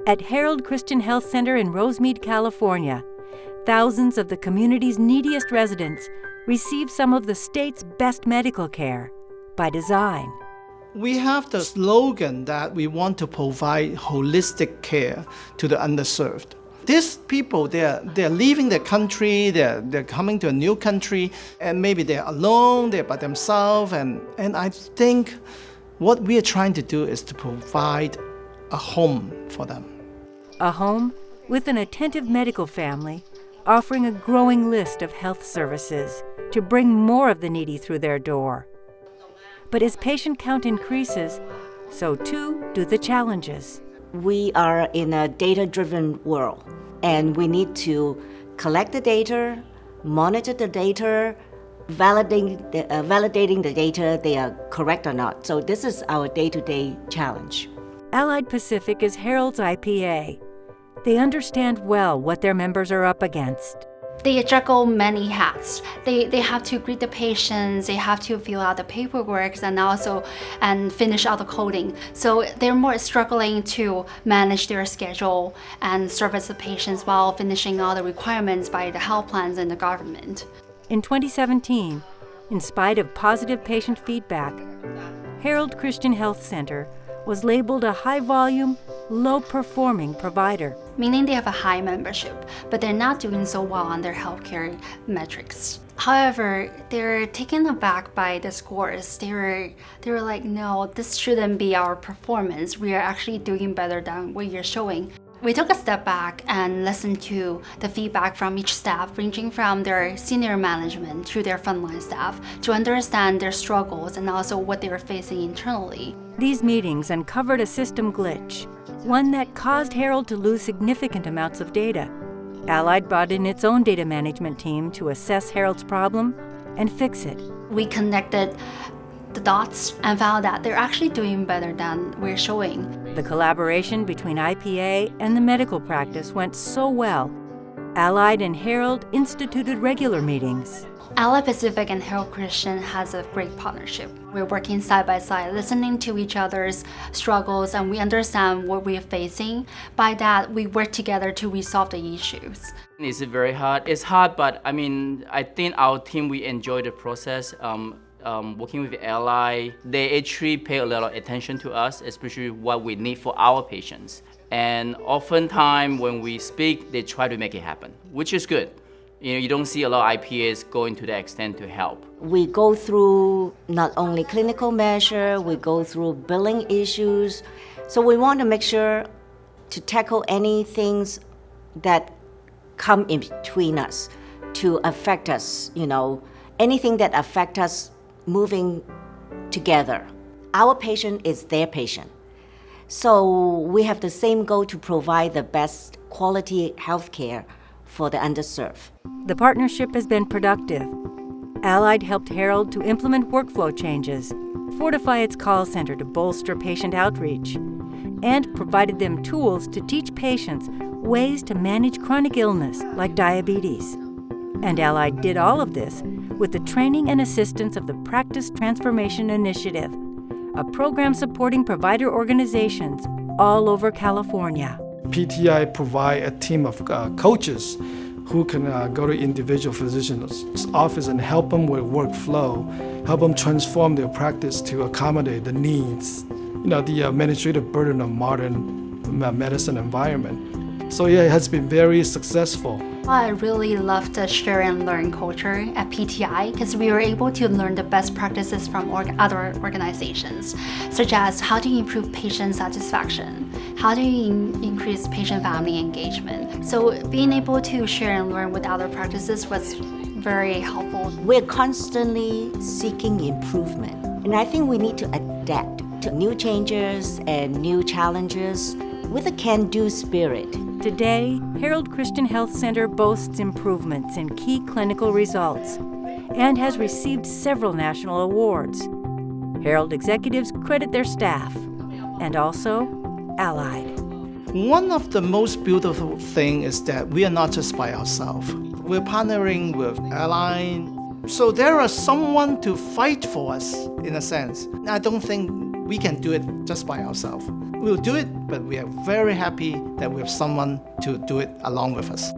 At Herald Christian Health Center in Rosemead, California, thousands of the community's neediest residents receive some of the state's best medical care by design. We have the slogan that we want to provide holistic care to the underserved. These people, they're leaving their country, they're coming to a new country, and maybe they're alone, they're by themselves, and I think what we are trying to do is to provide a home for them. A home with an attentive medical family offering a growing list of health services to bring more of the needy through their door. But as patient count increases, so too do the challenges. We are in a data-driven world, and we need to collect the data, monitor the data, validating the data, they are correct or not. So this is our day-to-day challenge. Allied Pacific is Herald's IPA. They understand well what their members are up against. They juggle many hats. They have to greet the patients, they have to fill out the paperwork and finish out the coding. So they're more struggling to manage their schedule and service the patients while finishing all the requirements by the health plans and the government. In 2017, in spite of positive patient feedback, Herald Christian Health Center was labeled a high-volume, low-performing provider. Meaning they have a high membership, but they're not doing so well on their healthcare metrics. However, they're taken aback by the scores. They were like, no, this shouldn't be our performance. We are actually doing better than what you're showing. We took a step back and listened to the feedback from each staff, ranging from their senior management to their frontline staff, to understand their struggles and also what they were facing internally. These meetings uncovered a system glitch, one that caused Herald to lose significant amounts of data. Allied brought in its own data management team to assess Herald's problem and fix it. We connected the dots and found that they're actually doing better than we're showing. The collaboration between IPA and the medical practice went so well, Allied and Herald instituted regular meetings. Allied Pacific and Herald Christian has a great partnership. We're working side by side, listening to each other's struggles, and we understand what we're facing. By that, we work together to resolve the issues. Is it very hard? It's hard, but I think our team, we enjoy the process. Working with Ally, they actually pay a lot of attention to us, especially what we need for our patients. And oftentimes when we speak, they try to make it happen, which is good. You don't see a lot of IPAs going to that extent to help. We go through not only clinical measure, we go through billing issues. So we want to make sure to tackle any things that come in between us to affect us, anything that affect us moving together. Our patient is their patient. So we have the same goal to provide the best quality health care for the underserved. The partnership has been productive. Allied helped Herald to implement workflow changes, fortify its call center to bolster patient outreach, and provided them tools to teach patients ways to manage chronic illness like diabetes. And Allied did all of this with the training and assistance of the Practice Transformation Initiative, a program supporting provider organizations all over California. PTI provide a team of coaches who can go to individual physicians' office and help them with workflow, help them transform their practice to accommodate the needs, the administrative burden of modern medicine environment. So yeah, it has been very successful. I really love the share and learn culture at PTI because we were able to learn the best practices from other organizations, such as how to improve patient satisfaction, how to increase patient-family engagement. So being able to share and learn with other practices was very helpful. We're constantly seeking improvement, and I think we need to adapt to new changes and new challenges with a can-do spirit. Today, Herald Christian Health Center boasts improvements in key clinical results and has received several national awards. Herald executives credit their staff and also Allied. One of the most beautiful things is that we are not just by ourselves. We're partnering with Allied, so there is someone to fight for us, in a sense. I don't think we can do it just by ourselves. We'll do it, but we are very happy that we have someone to do it along with us.